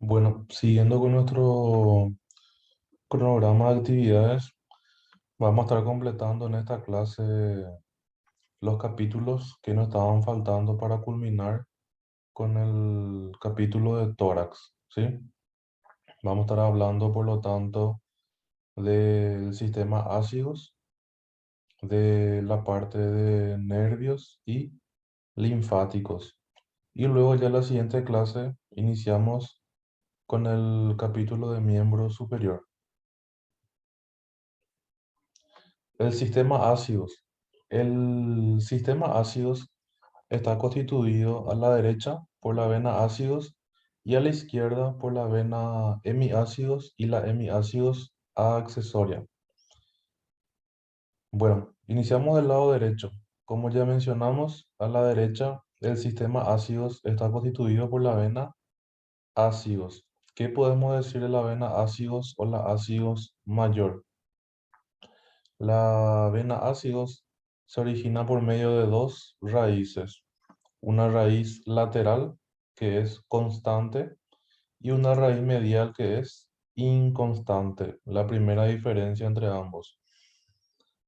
Bueno, siguiendo con nuestro cronograma de actividades, vamos a estar completando en esta clase los capítulos que nos estaban faltando para culminar con el capítulo de tórax, ¿sí? Vamos a estar hablando, por lo tanto, del sistema ácidos, de la parte de nervios y linfáticos. Y luego ya en la siguiente clase iniciamos con el capítulo de miembro superior. El sistema ácidos. El sistema ácidos está constituido a la derecha por la vena ácidos y a la izquierda por la vena hemiácidos y la hemiácidos accesoria. Bueno, iniciamos del lado derecho. Como ya mencionamos, a la derecha el sistema ácidos está constituido por la vena ácidos. ¿Qué podemos decir de la vena ácidos o la ácidos mayor? La vena ácidos se origina por medio de dos raíces, una raíz lateral que es constante y una raíz medial que es inconstante, la primera diferencia entre ambos.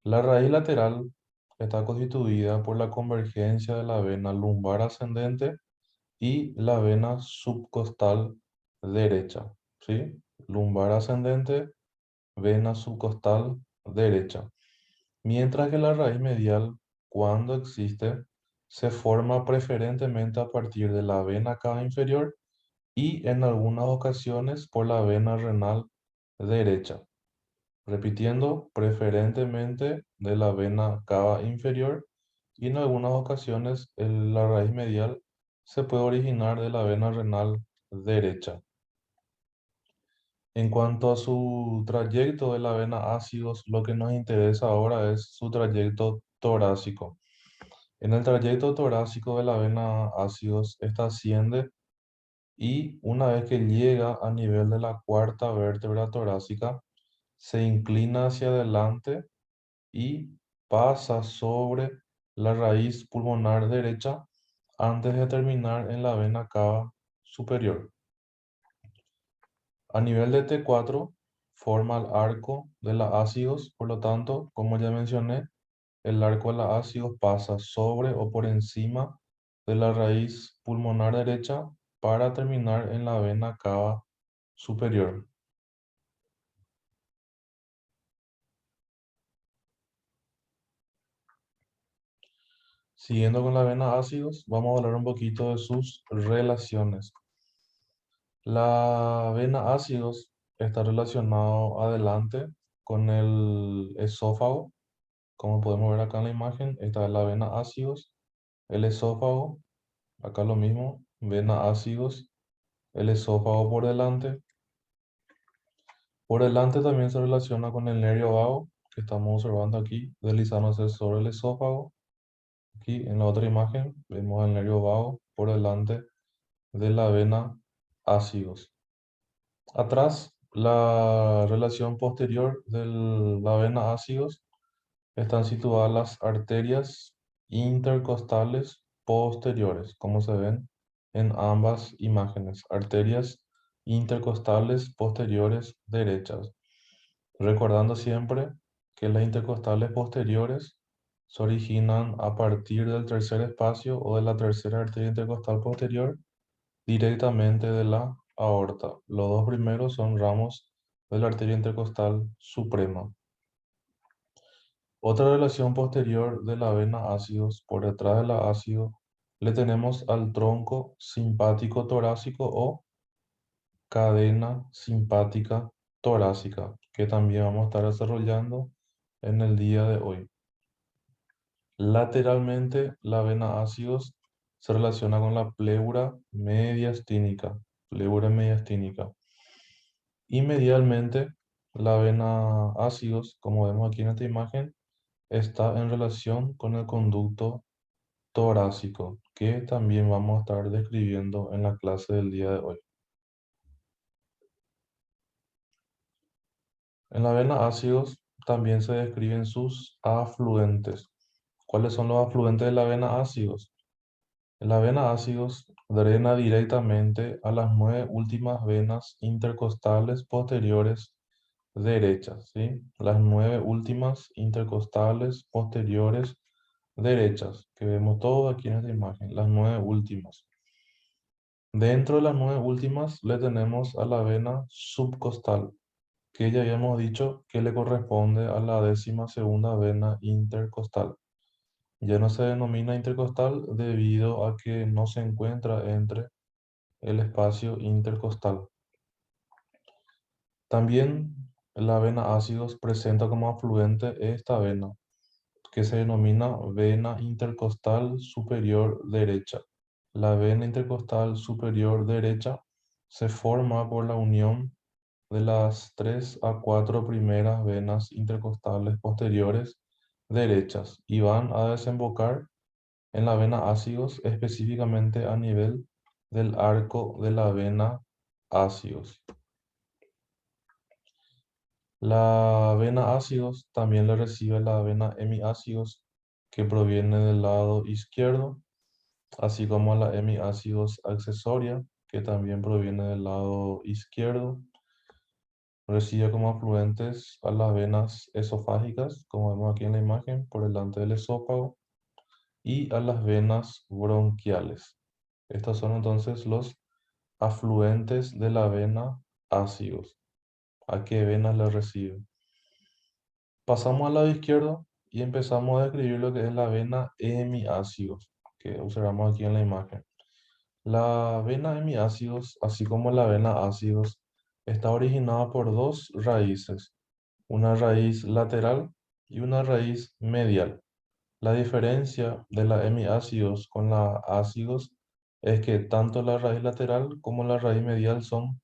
La raíz lateral está constituida por la convergencia de la vena lumbar ascendente y la vena subcostal derecha, ¿sí? Lumbar ascendente, vena subcostal derecha. Mientras que la raíz medial, cuando existe, se forma preferentemente a partir de la vena cava inferior y en algunas ocasiones por la vena renal derecha. Repitiendo, preferentemente de la vena cava inferior y en algunas ocasiones la raíz medial se puede originar de la vena renal derecha. En cuanto a su trayecto de la vena ácidos, lo que nos interesa ahora es su trayecto torácico. En el trayecto torácico de la vena ácidos, esta asciende y una vez que llega a nivel de la cuarta vértebra torácica, se inclina hacia adelante y pasa sobre la raíz pulmonar derecha antes de terminar en la vena cava superior. A nivel de T4 forma el arco de la ácidos, por lo tanto, como ya mencioné, el arco de la ácidos pasa sobre o por encima de la raíz pulmonar derecha para terminar en la vena cava superior. Siguiendo con la vena ácidos, vamos a hablar un poquito de sus relaciones. La vena ácidos está relacionado adelante con el esófago. Como podemos ver acá en la imagen, esta es la vena ácidos, el esófago, acá lo mismo, vena ácidos, el esófago por delante. Por delante también se relaciona con el nervio vago, que estamos observando aquí, deslizándose sobre el esófago. Aquí en la otra imagen vemos el nervio vago por delante de la vena ácidos. Atrás, la relación posterior de la vena ácidos están situadas las arterias intercostales posteriores, como se ven en ambas imágenes. Arterias intercostales posteriores derechas. Recordando siempre que las intercostales posteriores se originan a partir del tercer espacio o de la tercera arteria intercostal posterior directamente de la aorta. Los dos primeros son ramos de la arteria intercostal suprema. Otra relación posterior de la vena ácidos, por detrás de la ácido, le tenemos al tronco simpático torácico o cadena simpática torácica, que también vamos a estar desarrollando en el día de hoy. Lateralmente, la vena ácidos se relaciona con la pleura mediastínica, pleura mediastínica. Y medialmente, la vena ácidos, como vemos aquí en esta imagen, está en relación con el conducto torácico, que también vamos a estar describiendo en la clase del día de hoy. En la vena ácidos también se describen sus afluentes. ¿Cuáles son los afluentes de la vena ácidos? La vena ácidos drena directamente a las 9 últimas venas intercostales posteriores derechas, ¿sí? Las 9 últimas intercostales posteriores derechas, que vemos todo aquí en esta imagen, las 9 últimas. Dentro de las 9 últimas le tenemos a la vena subcostal, que ya habíamos dicho que le corresponde a la 12ª vena intercostal. Ya no se denomina intercostal debido a que no se encuentra entre el espacio intercostal. También la vena ácidos presenta como afluente esta vena, que se denomina vena intercostal superior derecha. La vena intercostal superior derecha se forma por la unión de las 3 a 4 primeras venas intercostales posteriores derechas y van a desembocar en la vena ácidos, específicamente a nivel del arco de la vena ácidos. La vena ácidos también le recibe la vena hemiácidos, que proviene del lado izquierdo, así como la hemiácidos accesoria, que también proviene del lado izquierdo. Recibe como afluentes a las venas esofágicas, como vemos aquí en la imagen, por delante del esófago, y a las venas bronquiales. Estos son entonces los afluentes de la vena ácidos. ¿A qué venas le recibe? Pasamos al lado izquierdo y empezamos a describir lo que es la vena hemiácidos, que observamos aquí en la imagen. La vena hemiácidos, así como la vena ácidos, está originada por dos raíces, una raíz lateral y una raíz medial. La diferencia de la hemiácidos con la ácidos es que tanto la raíz lateral como la raíz medial son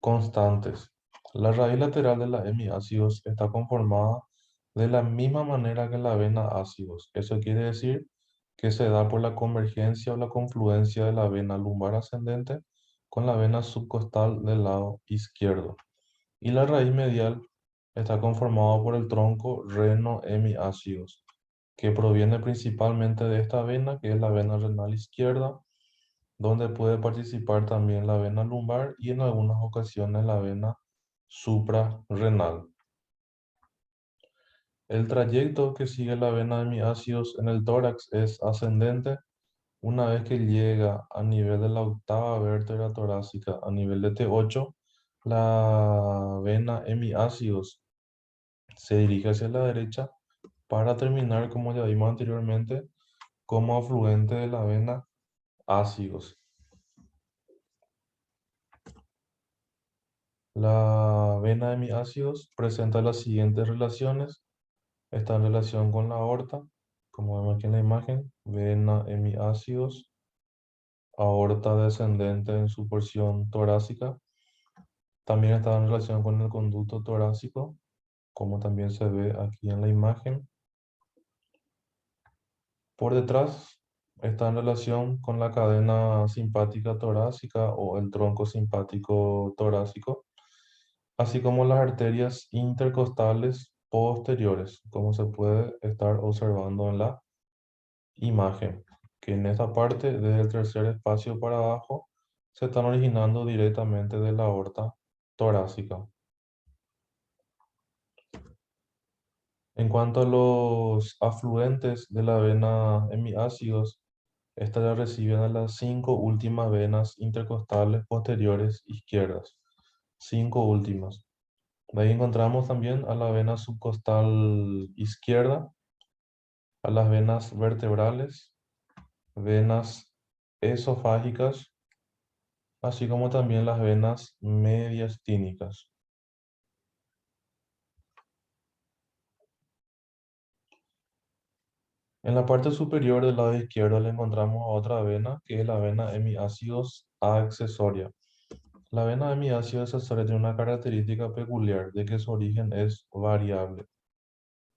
constantes. La raíz lateral de la hemiácidos está conformada de la misma manera que la vena ácidos. Eso quiere decir que se da por la convergencia o la confluencia de la vena lumbar ascendente con la vena subcostal del lado izquierdo. Y la raíz medial está conformada por el tronco reno-hemiácidos, que proviene principalmente de esta vena, que es la vena renal izquierda, donde puede participar también la vena lumbar y en algunas ocasiones la vena suprarrenal. El trayecto que sigue la vena de hemiácidos en el tórax es ascendente. Una vez que llega a nivel de la octava vértebra torácica, a nivel de T8, la vena hemiácidos se dirige hacia la derecha para terminar, como ya vimos anteriormente, como afluente de la vena ácidos. La vena de hemiácidos presenta las siguientes relaciones. Está en relación con la aorta, como vemos aquí en la imagen, vena hemiácidos, aorta descendente en su porción torácica. También está en relación con el conducto torácico, como también se ve aquí en la imagen. Por detrás está en relación con la cadena simpática torácica o el tronco simpático torácico, así como las arterias intercostales posteriores, como se puede estar observando en la imagen, que en esta parte, desde el tercer espacio para abajo, se están originando directamente de la aorta torácica. En cuanto a los afluentes de la vena hemiácidos, esta la reciben a las 5 últimas venas intercostales posteriores izquierdas. 5 últimas. De ahí encontramos también a la vena subcostal izquierda, a las venas vertebrales, venas esofágicas, así como también las venas mediastínicas. En la parte superior del lado izquierdo le encontramos a otra vena, que es la vena hemiácidos accesoria. La vena hemiácidos accesoria tiene una característica peculiar de que su origen es variable.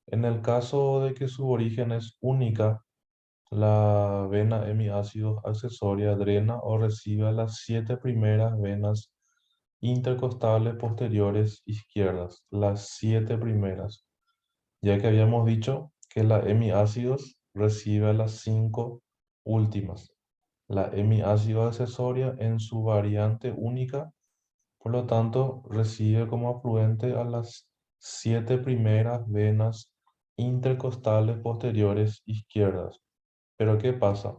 En el caso de que su origen es única, la vena hemiácidos accesoria drena o recibe a las 7 primeras venas intercostales posteriores izquierdas, las 7 primeras, ya que habíamos dicho que la hemiácidos recibe a las 5 últimas. la hemiácido accesoria en su variante única, por lo tanto, recibe como afluente a las 7 primeras venas intercostales posteriores izquierdas. Pero ¿qué pasa?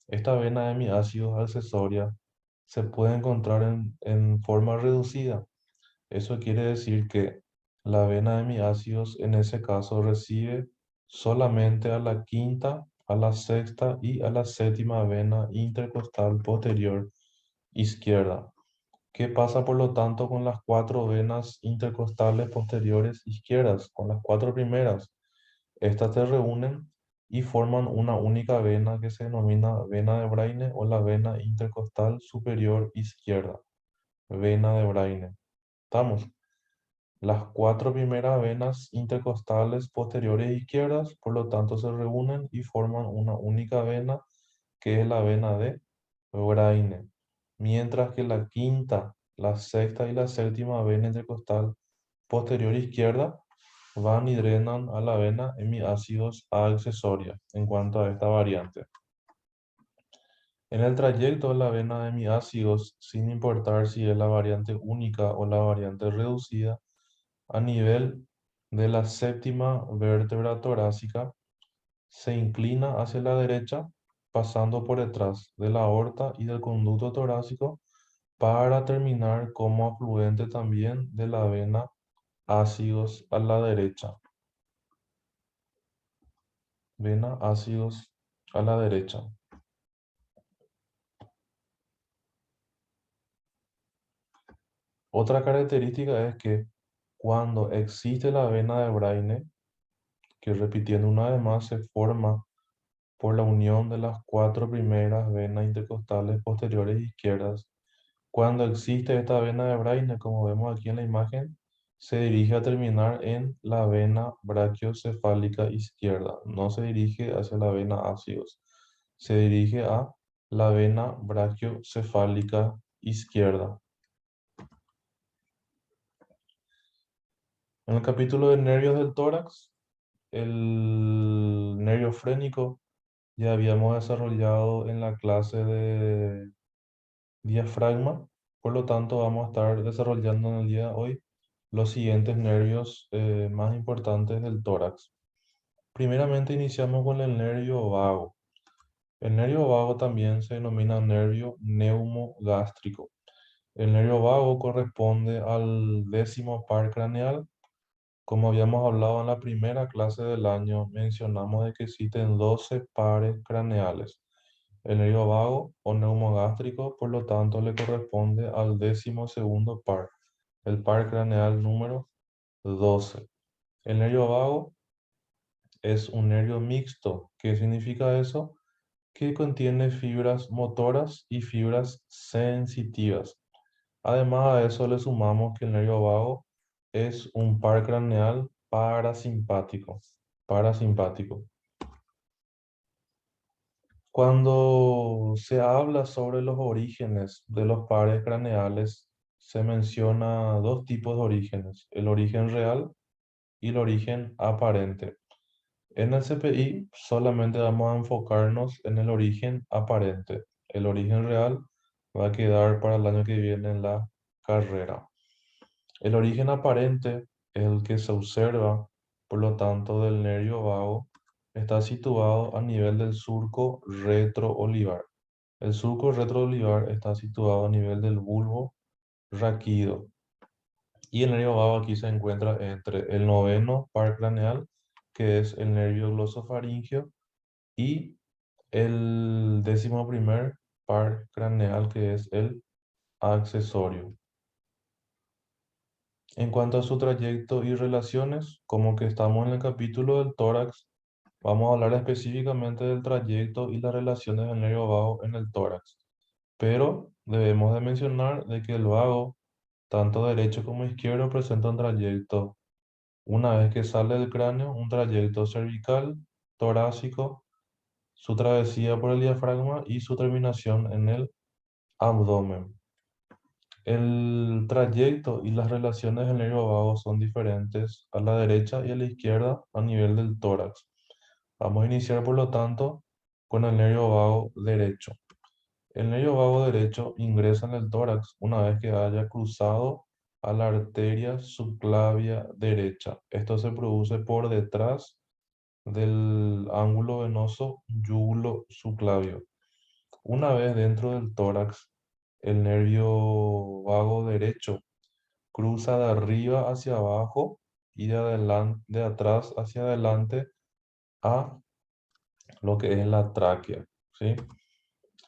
Esta vena hemiácido accesoria se puede encontrar en forma reducida. Eso quiere decir que la vena de hemiácidos en ese caso recibe solamente a la quinta, a la sexta y a la séptima vena intercostal posterior izquierda. ¿Qué pasa por lo tanto con las cuatro venas intercostales posteriores izquierdas? Con las cuatro primeras. Estas se reúnen y forman una única vena que se denomina vena de Braine o la vena intercostal superior izquierda. Vena de Braine. ¿Estamos? Las cuatro primeras venas intercostales posteriores izquierdas, por lo tanto, se reúnen y forman una única vena, que es la vena de Braine. Mientras que la quinta, la sexta y la séptima vena intercostal posterior izquierda van y drenan a la vena hemiácidos accesoria en cuanto a esta variante. En el trayecto de la vena hemiácidos, sin importar si es la variante única o la variante reducida, a nivel de la séptima vértebra torácica, se inclina hacia la derecha, pasando por detrás de la aorta y del conducto torácico, para terminar como afluente también de la vena ácidos a la derecha. Vena ácidos a la derecha. Otra característica es que cuando existe la vena de Braine, que repitiendo una vez más se forma por la unión de las cuatro primeras venas intercostales posteriores izquierdas. Cuando existe esta vena de Braine, como vemos aquí en la imagen, se dirige a terminar en la vena brachiocefálica izquierda. No se dirige hacia la vena ácidos, se dirige a la vena brachiocefálica izquierda. En el capítulo de nervios del tórax, el nervio frénico ya habíamos desarrollado en la clase de diafragma. Por lo tanto, vamos a estar desarrollando en el día de hoy los siguientes nervios más importantes del tórax. Primeramente iniciamos con el nervio vago. El nervio vago también se denomina nervio neumogástrico. El nervio vago corresponde al décimo par craneal. Como habíamos hablado en la primera clase del año, mencionamos de que existen 12 pares craneales. El nervio vago o neumogástrico, por lo tanto, le corresponde al 12º par, el par craneal número 12. El nervio vago es un nervio mixto. ¿Qué significa eso? Que contiene fibras motoras y fibras sensitivas. Además a eso le sumamos que el nervio vago es un par craneal parasimpático. Parasimpático. Cuando se habla sobre los orígenes de los pares craneales, se menciona dos tipos de orígenes, el origen real y el origen aparente. En el CPI solamente vamos a enfocarnos en el origen aparente. El origen real va a quedar para el año que viene en la carrera. El origen aparente es el que se observa, por lo tanto, del nervio vago. Está situado a nivel del surco retroolivar. El surco retroolivar está situado a nivel del bulbo raquídeo. Y el nervio vago aquí se encuentra entre el noveno par craneal, que es el nervio glosofaringeo, y el 11º par craneal, que es el accesorio. En cuanto a su trayecto y relaciones, como que estamos en el capítulo del tórax, vamos a hablar específicamente del trayecto y las relaciones del nervio vago en el tórax. Pero debemos de mencionar de que el vago, tanto derecho como izquierdo, presenta un trayecto, una vez que sale del cráneo, un trayecto cervical, torácico, su travesía por el diafragma y su terminación en el abdomen. El trayecto y las relaciones del nervio vago son diferentes a la derecha y a la izquierda a nivel del tórax. Vamos a iniciar, por lo tanto, con el nervio vago derecho. El nervio vago derecho ingresa en el tórax una vez que haya cruzado a la arteria subclavia derecha. Esto se produce por detrás del ángulo venoso yúgulo subclavio. Una vez dentro del tórax, el nervio vago derecho cruza de arriba hacia abajo y de atrás hacia adelante a lo que es la tráquea, ¿sí?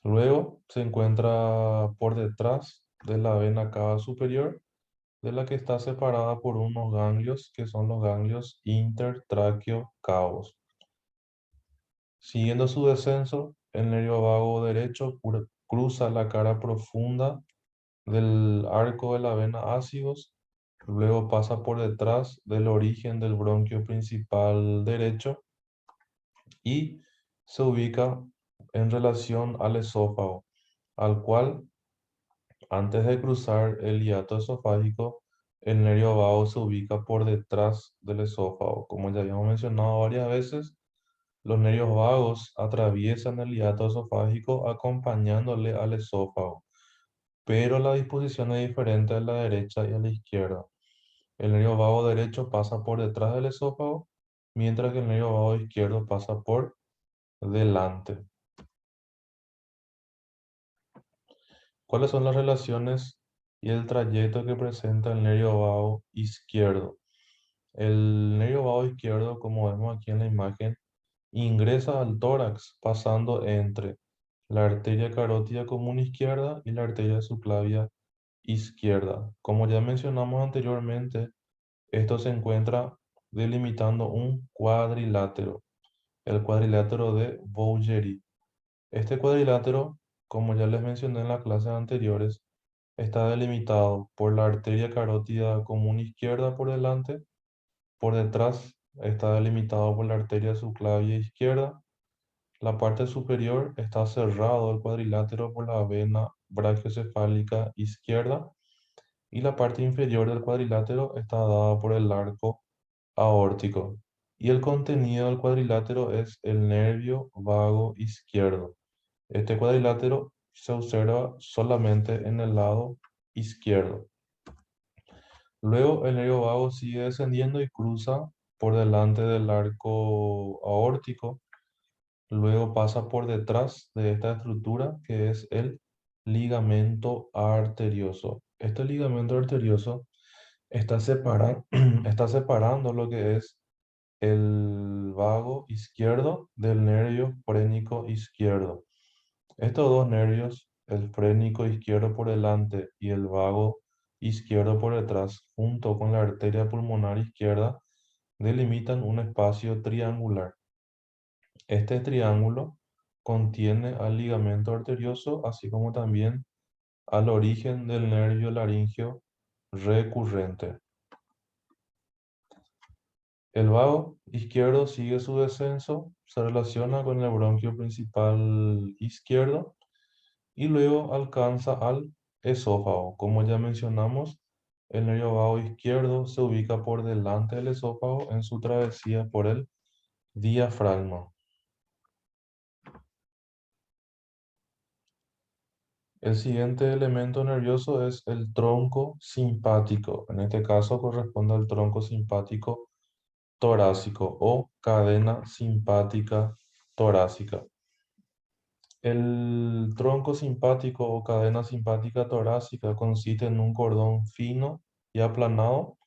Luego se encuentra por detrás de la vena cava superior, de la que está separada por unos ganglios que son los ganglios intertraqueocavos. Siguiendo su descenso, el nervio vago derecho cruza la cara profunda del arco de la vena ácidos, luego pasa por detrás del origen del bronquio principal derecho y se ubica en relación al esófago, al cual, antes de cruzar el hiato esofágico, el nervio vago se ubica por detrás del esófago. Como ya habíamos mencionado varias veces, los nervios vagos atraviesan el hiato esofágico acompañándole al esófago, pero la disposición es diferente a la derecha y a la izquierda. El nervio vago derecho pasa por detrás del esófago, mientras que el nervio vago izquierdo pasa por delante. ¿Cuáles son las relaciones y el trayecto que presenta el nervio vago izquierdo? El nervio vago izquierdo, como vemos aquí en la imagen, ingresa al tórax pasando entre la arteria carótida común izquierda y la arteria subclavia izquierda. Como ya mencionamos anteriormente, esto se encuentra delimitando un cuadrilátero, el cuadrilátero de Bouguerie. Este cuadrilátero, como ya les mencioné en las clases anteriores, está delimitado por la arteria carótida común izquierda por delante, por detrás está delimitado por la arteria subclavia izquierda, la parte superior está cerrado el cuadrilátero por la vena brachiocefálica izquierda y la parte inferior del cuadrilátero está dada por el arco aórtico. Y el contenido del cuadrilátero es el nervio vago izquierdo. Este cuadrilátero se observa solamente en el lado izquierdo. Luego el nervio vago sigue descendiendo y cruza por delante del arco aórtico. Luego pasa por detrás de esta estructura que es el ligamento arterioso. Este ligamento arterioso está separando lo que es el vago izquierdo del nervio frénico izquierdo. Estos dos nervios, el frénico izquierdo por delante y el vago izquierdo por detrás, junto con la arteria pulmonar izquierda, delimitan un espacio triangular. Este triángulo contiene al ligamento arterioso, así como también al origen del nervio laríngeo recurrente. El vago izquierdo sigue su descenso, se relaciona con el bronquio principal izquierdo y luego alcanza al esófago. Como ya mencionamos, el nervio vago izquierdo se ubica por delante del esófago en su travesía por el diafragma. El siguiente elemento nervioso es el tronco simpático. En este caso corresponde al tronco simpático torácico o cadena simpática torácica. El tronco simpático o cadena simpática torácica consiste en un cordón fino y aplanado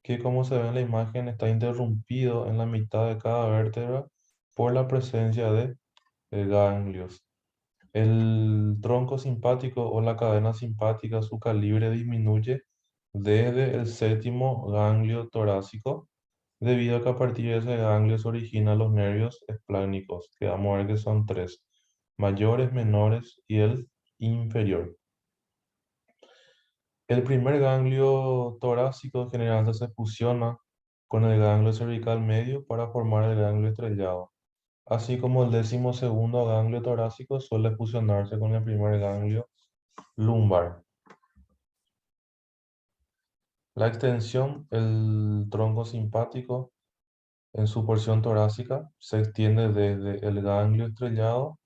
que, como se ve en la imagen, está interrumpido en la mitad de cada vértebra por la presencia de ganglios. El tronco simpático o la cadena simpática, su calibre disminuye desde el séptimo ganglio torácico, debido a que a partir de ese ganglio se originan los nervios esplánicos, que vamos a ver que son tres: mayores, menores y el inferior. El primer ganglio torácico generalmente se fusiona con el ganglio cervical medio para formar el ganglio estrellado, así como el 12º ganglio torácico suele fusionarse con el primer ganglio lumbar. La extensión, el tronco simpático, en su porción torácica, se extiende desde el ganglio estrellado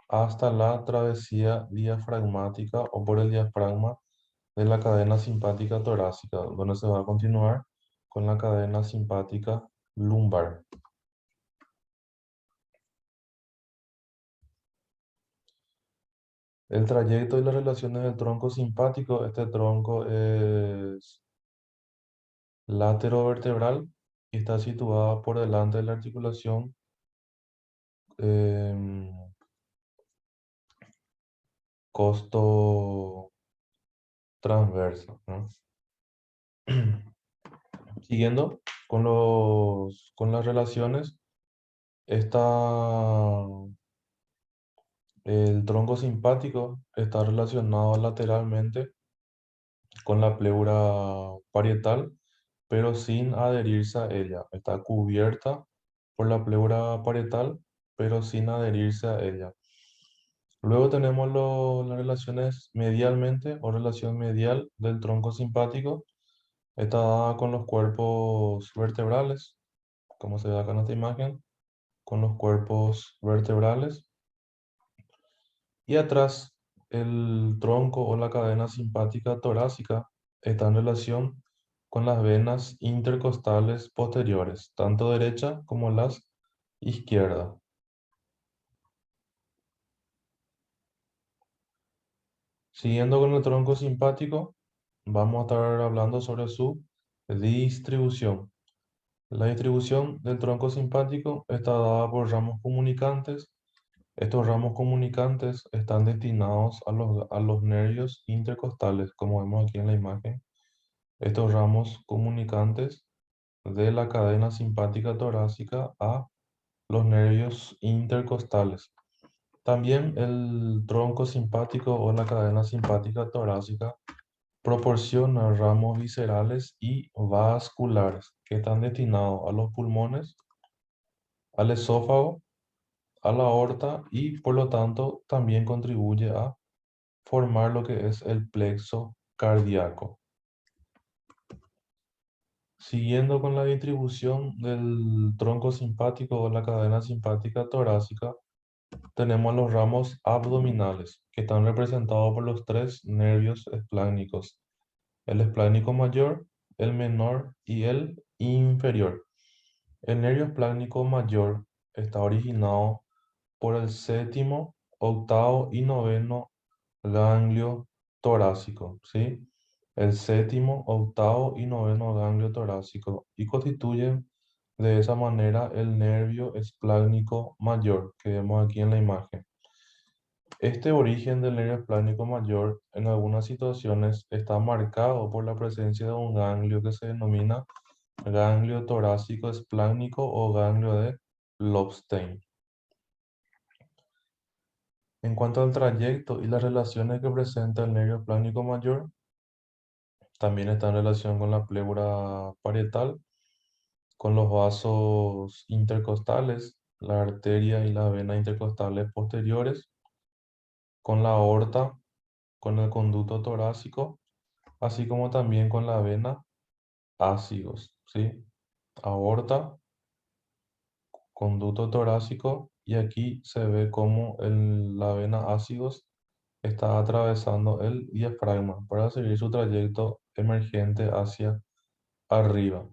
hasta la travesía diafragmática o por el diafragma de la cadena simpática torácica, donde se va a continuar con la cadena simpática lumbar. El trayecto y las relaciones del tronco simpático, este tronco es laterovertebral y está situado por delante de la articulación em, costo transverso, ¿no? Siguiendo con las relaciones, está el tronco simpático está relacionado lateralmente con la pleura parietal, pero sin adherirse a ella. Está cubierta por la pleura parietal, pero sin adherirse a ella. Luego tenemos las relaciones medialmente o relación medial del tronco simpático. Está dada con los cuerpos vertebrales, como se ve acá en esta imagen, con los cuerpos vertebrales. Y atrás, el tronco o la cadena simpática torácica está en relación con las venas intercostales posteriores, tanto derecha como las izquierda. Siguiendo con el tronco simpático, vamos a estar hablando sobre su distribución. La distribución del tronco simpático está dada por ramos comunicantes. Estos ramos comunicantes están destinados a los nervios intercostales, como vemos aquí en la imagen. Estos ramos comunicantes de la cadena simpática torácica a los nervios intercostales. También el tronco simpático o la cadena simpática torácica proporciona ramos viscerales y vasculares que están destinados a los pulmones, al esófago, a la aorta y por lo tanto también contribuye a formar lo que es el plexo cardíaco. Siguiendo con la distribución del tronco simpático o la cadena simpática torácica, tenemos los ramos abdominales, que están representados por los tres nervios espláncnicos: el esplácnico mayor, el menor y el inferior. El nervio esplácnico mayor está originado por el séptimo, octavo y noveno ganglio torácico, ¿sí? El séptimo, octavo y noveno ganglio torácico y constituyen de esa manera el nervio esplácnico mayor que vemos aquí en la imagen. Este origen del nervio esplácnico mayor en algunas situaciones está marcado por la presencia de un ganglio que se denomina ganglio torácico esplácnico o ganglio de Lobstein. En cuanto al trayecto y las relaciones que presenta el nervio esplácnico mayor, también está en relación con la pleura parietal, con los vasos intercostales, la arteria y las venas intercostales posteriores, con la aorta, con el conducto torácico, así como también con la vena ácidos, ¿sí? Aorta, conducto torácico y aquí se ve cómo la vena ácidos está atravesando el diafragma para seguir su trayecto emergente hacia arriba.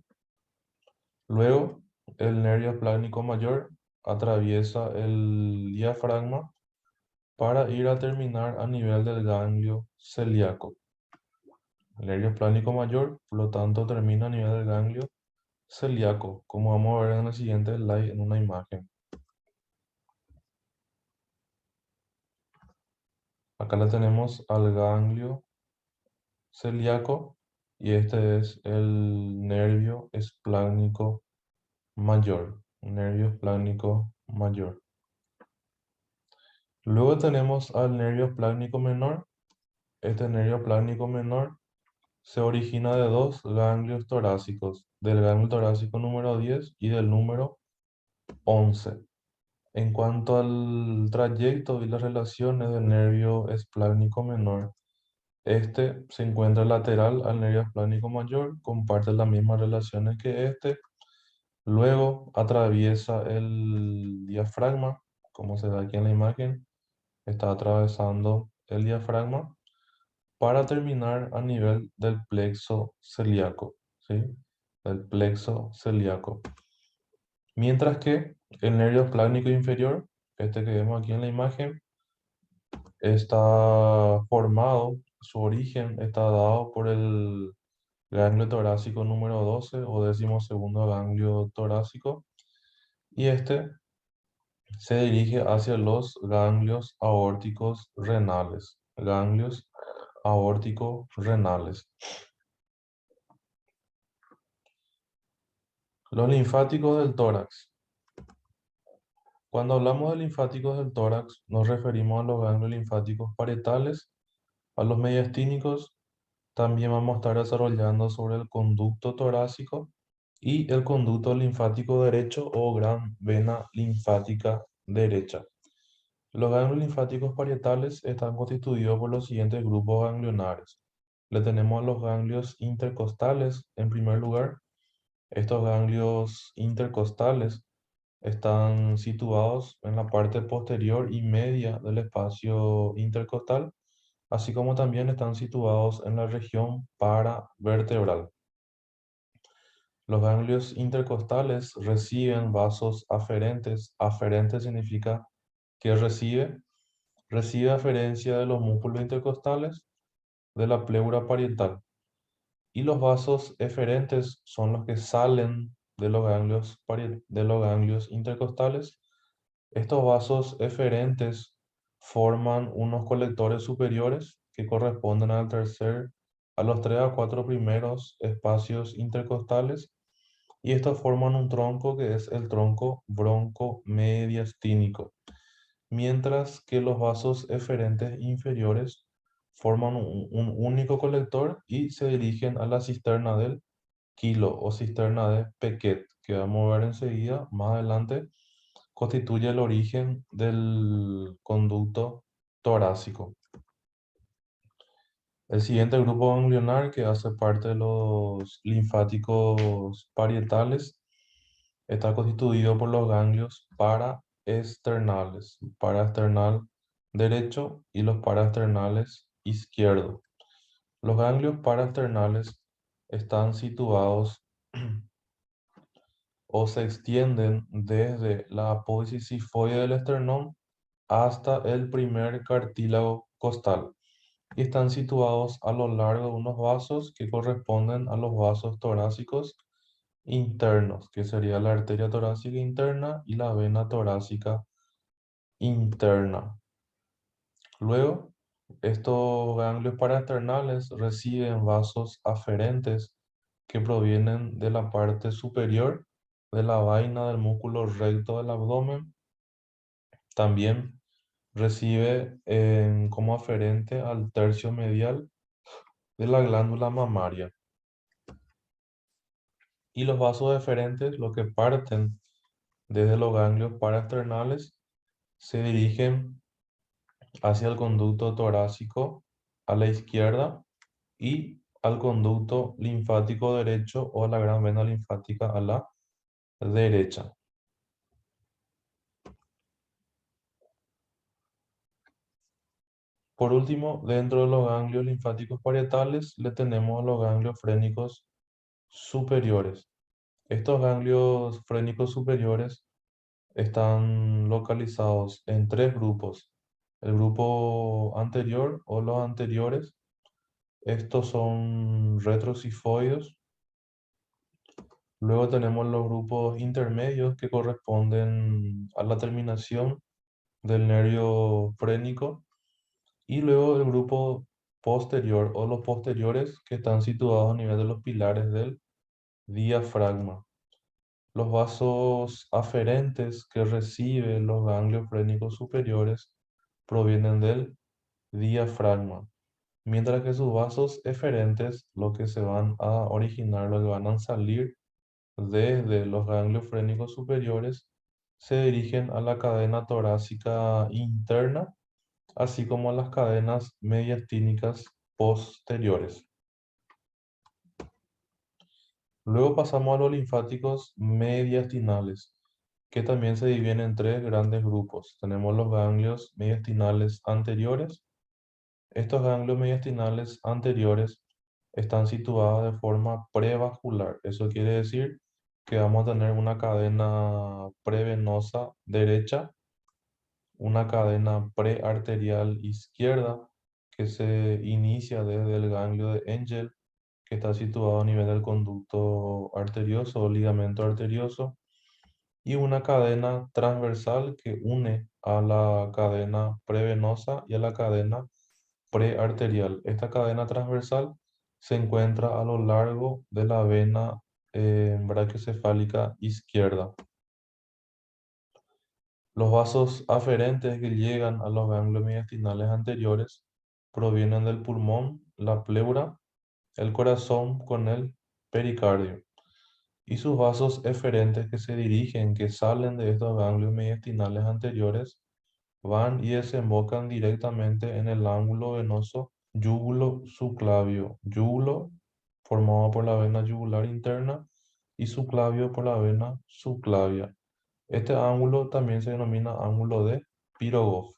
Luego, el nervio esplácnico mayor atraviesa el diafragma para ir a terminar a nivel del ganglio celíaco. El nervio esplácnico mayor, por lo tanto, termina a nivel del ganglio celíaco, como vamos a ver en el siguiente slide en una imagen. Acá le tenemos al ganglio celíaco y este es el nervio esplácnico mayor. Nervio esplácnico mayor. Luego tenemos al nervio esplácnico menor. Este nervio esplácnico menor se origina de dos ganglios torácicos, del ganglio torácico número 10 y del número 11. En cuanto al trayecto y las relaciones del nervio esplácnico menor, este se encuentra lateral al nervio esplácnico mayor, comparte las mismas relaciones que este, luego atraviesa el diafragma, como se ve aquí en la imagen, está atravesando el diafragma para terminar a nivel del plexo celíaco, ¿sí? Del plexo celíaco. Mientras que el nervio esplácnico inferior, este que vemos aquí en la imagen, está formado, su origen está dado por el ganglio torácico número 12 o 12º ganglio torácico, y este se dirige hacia los ganglios aórticos renales. Ganglios aórticos renales. Los linfáticos del tórax. Cuando hablamos de linfáticos del tórax, nos referimos a los ganglios linfáticos parietales, a los mediastínicos. También vamos a estar desarrollando sobre el conducto torácico y el conducto linfático derecho o gran vena linfática derecha. Los ganglios linfáticos parietales están constituidos por los siguientes grupos ganglionares. Le tenemos a los ganglios intercostales en primer lugar. Estos ganglios intercostales están situados en la parte posterior y media del espacio intercostal, así como también están situados en la región paravertebral. Los ganglios intercostales reciben vasos aferentes. Aferente significa que recibe aferencia de los músculos intercostales de la pleura parietal. Y los vasos eferentes son los que salen de los ganglios intercostales. Estos vasos eferentes forman unos colectores superiores que corresponden a los 3 a 4 primeros espacios intercostales, y estos forman un tronco que es el tronco broncomediastínico, mientras que los vasos eferentes inferiores forman un único colector y se dirigen a la cisterna del Kilo o cisterna de Pequet, que vamos a ver enseguida, más adelante, constituye el origen del conducto torácico. El siguiente grupo ganglionar, que hace parte de los linfáticos parietales, está constituido por los ganglios paraesternales, paraesternal derecho y los paraesternales izquierdo. Los ganglios paraesternales están situados o se extienden desde la apófisis cifoide del esternón hasta el primer cartílago costal y están situados a lo largo de unos vasos que corresponden a los vasos torácicos internos, que sería la arteria torácica interna y la vena torácica interna. Luego, estos ganglios paraesternales reciben vasos aferentes que provienen de la parte superior de la vaina del músculo recto del abdomen. También recibe como aferente al tercio medial de la glándula mamaria. Y los vasos eferentes, los que parten desde los ganglios paraesternales, se dirigen hacia el conducto torácico a la izquierda y al conducto linfático derecho o a la gran vena linfática a la derecha. Por último, dentro de los ganglios linfáticos parietales le tenemos los ganglios frénicos superiores. Estos ganglios frénicos superiores están localizados en tres grupos. El grupo anterior o los anteriores, estos son retrocifoides. Luego tenemos los grupos intermedios que corresponden a la terminación del nervio frénico. Y luego el grupo posterior o los posteriores que están situados a nivel de los pilares del diafragma. Los vasos aferentes que reciben los ganglios frénicos superiores provienen del diafragma, mientras que sus vasos eferentes, lo que se van a originar, lo que van a salir desde los ganglios frénicos superiores, se dirigen a la cadena torácica interna, así como a las cadenas mediastínicas posteriores. Luego pasamos a los linfáticos mediastinales, que también se dividen en tres grandes grupos. Tenemos los ganglios mediastinales anteriores. Estos ganglios mediastinales anteriores están situados de forma prevascular. Eso quiere decir que vamos a tener una cadena prevenosa derecha, una cadena prearterial izquierda que se inicia desde el ganglio de Engel, que está situado a nivel del conducto arterioso o ligamento arterioso, y una cadena transversal que une a la cadena prevenosa y a la cadena prearterial. Esta cadena transversal se encuentra a lo largo de la vena brachiocefálica izquierda. Los vasos aferentes que llegan a los ganglios mediastinales anteriores provienen del pulmón, la pleura, el corazón con el pericardio. Y sus vasos eferentes que se dirigen, que salen de estos ganglios mediastinales anteriores, van y desembocan directamente en el ángulo venoso yúgulo subclavio. Yúgulo formado por la vena yugular interna y subclavio por la vena subclavia. Este ángulo también se denomina ángulo de Pirogov.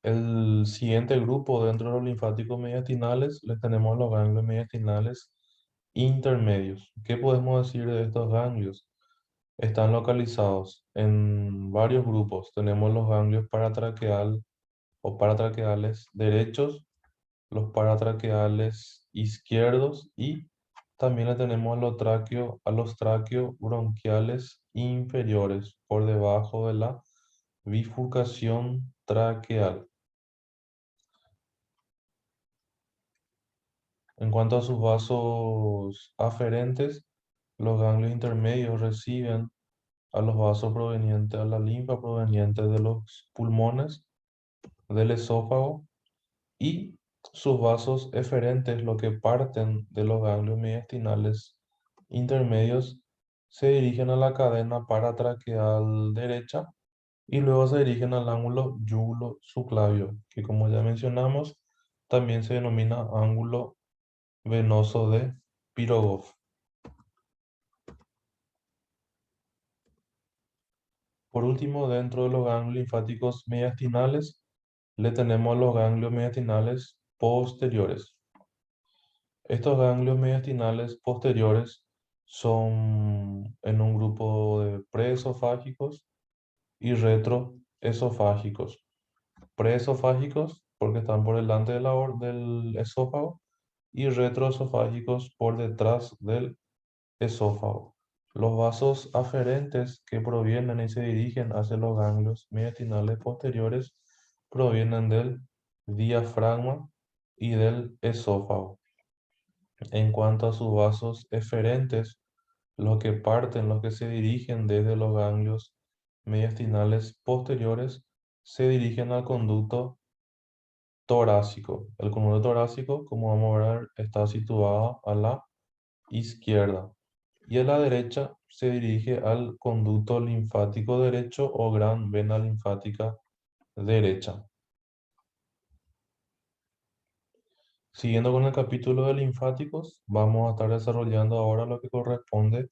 El siguiente grupo dentro de los linfáticos mediastinales les tenemos los ganglios mediastinales intermedios. ¿Qué podemos decir de estos ganglios? Están localizados en varios grupos. Tenemos los ganglios paratraqueal o paratraqueales derechos, los paratraqueales izquierdos y también le tenemos a los traqueobronquiales inferiores por debajo de la bifurcación traqueal. En cuanto a sus vasos aferentes, los ganglios intermedios reciben a los vasos provenientes, a la linfa proveniente de los pulmones, del esófago y sus vasos eferentes, lo que parten de los ganglios mediastinales intermedios, se dirigen a la cadena paratraqueal derecha y luego se dirigen al ángulo yúgulo subclavio, que como ya mencionamos, también se denomina ángulo venoso de Pirogov. Por último, dentro de los ganglios linfáticos mediastinales, le tenemos los ganglios mediastinales posteriores. Estos ganglios mediastinales posteriores son en un grupo de preesofágicos y retroesofágicos. Preesofágicos porque están por delante de del esófago y retroesofágicos por detrás del esófago. Los vasos aferentes que provienen y se dirigen hacia los ganglios mediastinales posteriores provienen del diafragma y del esófago. En cuanto a sus vasos eferentes, los que se dirigen desde los ganglios mediastinales posteriores, se dirigen al conducto torácico. El conducto torácico, como vamos a ver, está situado a la izquierda. Y a la derecha se dirige al conducto linfático derecho o gran vena linfática derecha. Siguiendo con el capítulo de linfáticos, vamos a estar desarrollando ahora lo que corresponde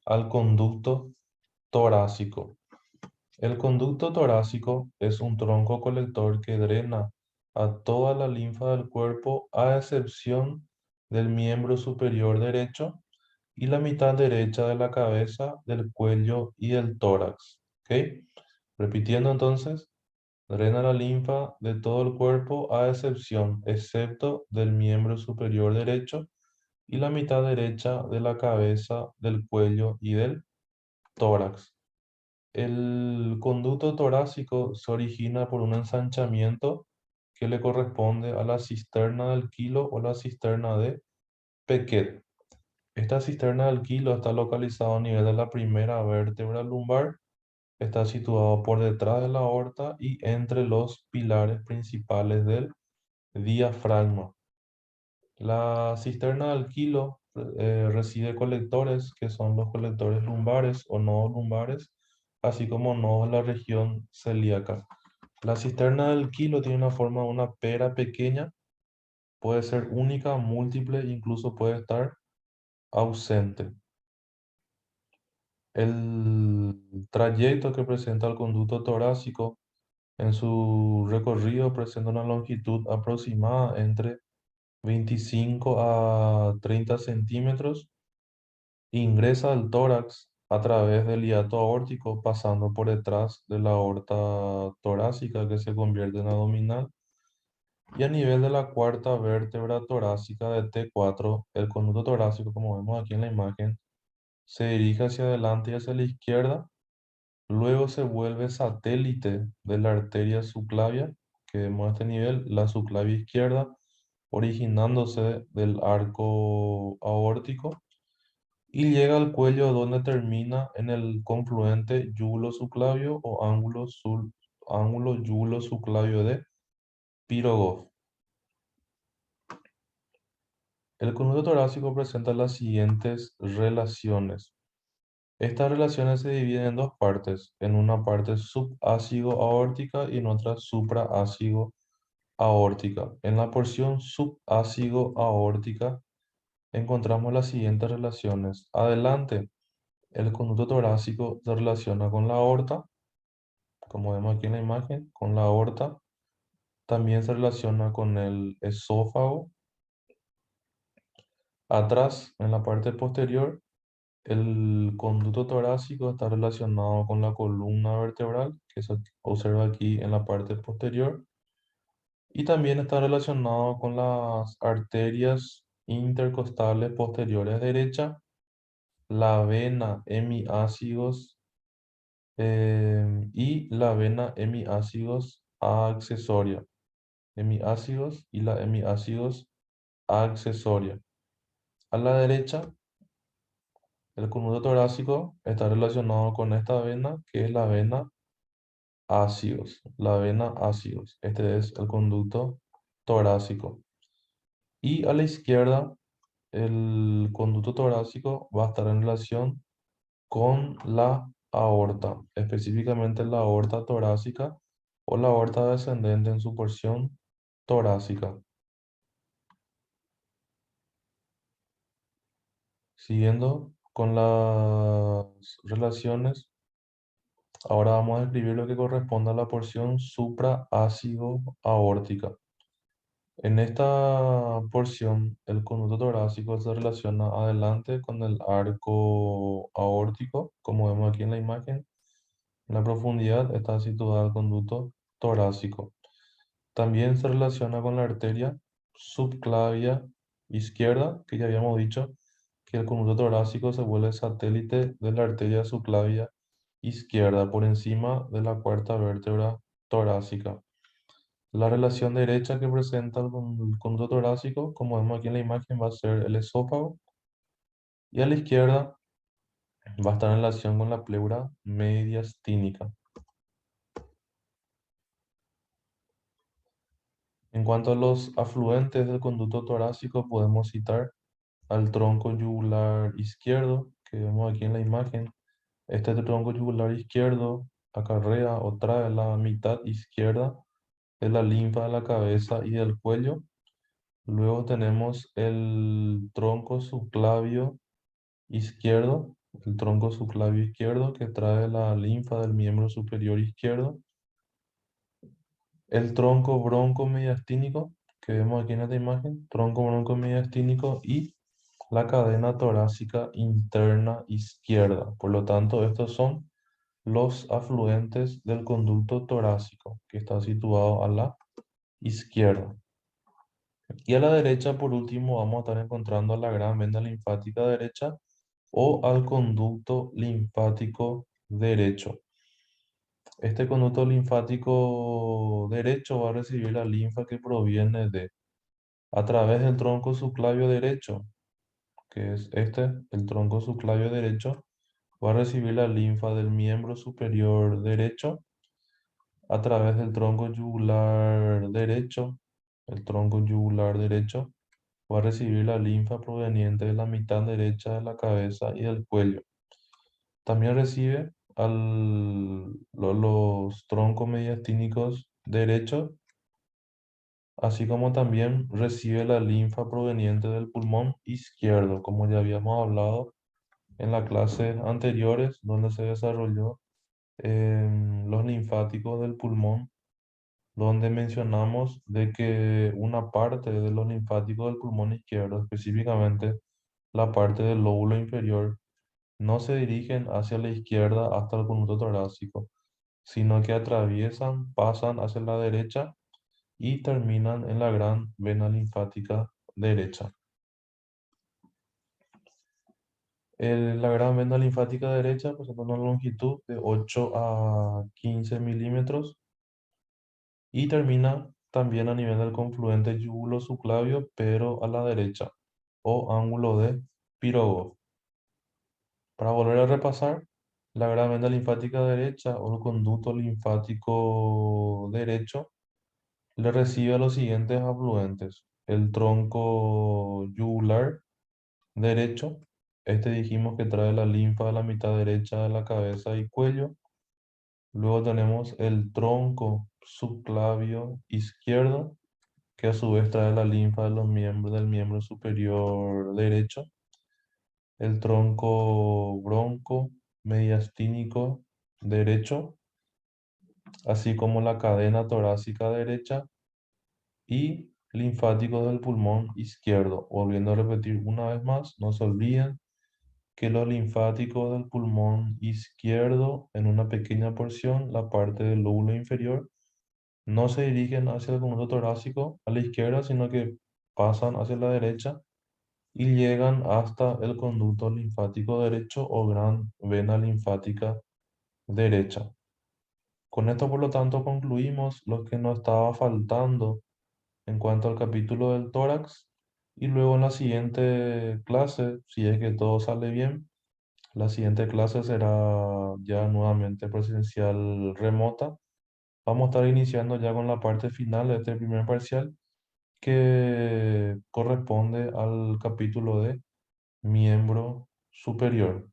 al conducto torácico. El conducto torácico es un tronco colector que drena a toda la linfa del cuerpo a excepción del miembro superior derecho y la mitad derecha de la cabeza, del cuello y del tórax. ¿Ok? Repitiendo entonces, drena la linfa de todo el cuerpo a excepción, excepto del miembro superior derecho y la mitad derecha de la cabeza, del cuello y del tórax. El conducto torácico se origina por un ensanchamiento que le corresponde a la cisterna del quilo o la cisterna de Pequet. Esta cisterna del quilo está localizada a nivel de la primera vértebra lumbar, está situado por detrás de la aorta y entre los pilares principales del diafragma. La cisterna del quilo recibe colectores que son los colectores lumbares o nodos lumbares, así como nodos de la región celíaca. La cisterna del quilo tiene una forma de una pera pequeña, puede ser única, múltiple, incluso puede estar ausente. El trayecto que presenta el conducto torácico en su recorrido presenta una longitud aproximada entre 25 a 30 centímetros. Ingresa al tórax a través del hiato aórtico, pasando por detrás de la aorta torácica que se convierte en abdominal. Y a nivel de la cuarta vértebra torácica de T4, el conducto torácico, como vemos aquí en la imagen, se dirige hacia adelante y hacia la izquierda. Luego se vuelve satélite de la arteria subclavia, que vemos a este nivel, la subclavia izquierda, originándose del arco aórtico y llega al cuello donde termina en el confluente yúgulo-subclavio o ángulo yúgulo-subclavio de Pirogov. El conducto torácico presenta las siguientes relaciones. Estas relaciones se dividen en dos partes, en una parte subácido aórtica y en otra supraácido aórtica. En la porción subácido aórtica encontramos las siguientes relaciones. Adelante, el conducto torácico se relaciona con la aorta, como vemos aquí en la imagen, con la aorta. También se relaciona con el esófago. Atrás, en la parte posterior, el conducto torácico está relacionado con la columna vertebral, que se observa aquí en la parte posterior, y también está relacionado con las arterias intercostales posteriores derecha, la vena hemiácigos y la vena hemiácigos accesoria. Hemiácigos y la hemiácigos accesoria. A la derecha, el conducto torácico está relacionado con esta vena, que es la vena ácidos. La vena ácidos. Este es el conducto torácico. Y a la izquierda, el conducto torácico va a estar en relación con la aorta, específicamente la aorta torácica o la aorta descendente en su porción torácica. Siguiendo con las relaciones, ahora vamos a escribir lo que corresponde a la porción supraácido aórtica. En esta porción, el conducto torácico se relaciona adelante con el arco aórtico, como vemos aquí en la imagen. En la profundidad está situado el conducto torácico. También se relaciona con la arteria subclavia izquierda, que ya habíamos dicho que el conducto torácico se vuelve satélite de la arteria subclavia izquierda por encima de la cuarta vértebra torácica. La relación derecha que presenta el conducto torácico, como vemos aquí en la imagen, va a ser el esófago, y a la izquierda va a estar en relación con la pleura mediastínica. En cuanto a los afluentes del conducto torácico, podemos citar al tronco yugular izquierdo, que vemos aquí en la imagen. Este tronco yugular izquierdo acarrea o trae la mitad izquierda de la linfa de la cabeza y del cuello. Luego tenemos el tronco subclavio izquierdo, el tronco subclavio izquierdo que trae la linfa del miembro superior izquierdo. El tronco broncomediastínico que vemos aquí en esta imagen, tronco broncomediastínico y la cadena torácica interna izquierda. Por lo tanto, estos son los afluentes del conducto torácico que está situado a la izquierda. Y a la derecha, por último, vamos a estar encontrando la gran vena linfática derecha o al conducto linfático derecho. Este conducto linfático derecho va a recibir la linfa que proviene de a través del tronco subclavio derecho, que es este, el tronco subclavio derecho, va a recibir la linfa del miembro superior derecho a través del tronco yugular derecho. El tronco yugular derecho va a recibir la linfa proveniente de la mitad derecha de la cabeza y del cuello. También recibe los troncos mediastínicos derechos así como también recibe la linfa proveniente del pulmón izquierdo, como ya habíamos hablado en las clases anteriores, donde se desarrolló los linfáticos del pulmón, donde mencionamos de que una parte de los linfáticos del pulmón izquierdo, específicamente la parte del lóbulo inferior, no se dirigen hacia la izquierda hasta el conducto torácico, sino que atraviesan, pasan hacia la derecha y terminan en la gran vena linfática derecha. La gran vena linfática derecha presenta una longitud de 8 a 15 milímetros y termina también a nivel del confluente yugulo-subclavio, pero a la derecha, o ángulo de Pirogov. Para volver a repasar, la gran vena linfática derecha o el conducto linfático derecho le recibe a los siguientes afluentes: el tronco yugular derecho, este dijimos que trae la linfa a la mitad derecha de la cabeza y cuello. Luego tenemos el tronco subclavio izquierdo, que a su vez trae la linfa de los miembros del miembro superior derecho. El tronco bronco mediastínico derecho, así como la cadena torácica derecha y linfáticos del pulmón izquierdo. Volviendo a repetir una vez más, no se olviden que los linfáticos del pulmón izquierdo, en una pequeña porción, la parte del lóbulo inferior, no se dirigen hacia el conducto torácico a la izquierda, sino que pasan hacia la derecha y llegan hasta el conducto linfático derecho o gran vena linfática derecha. Con esto, por lo tanto, concluimos lo que nos estaba faltando en cuanto al capítulo del tórax, y luego en la siguiente clase, si es que todo sale bien, la siguiente clase será ya nuevamente presencial remota. Vamos a estar iniciando ya con la parte final de este primer parcial, que corresponde al capítulo de miembro superior.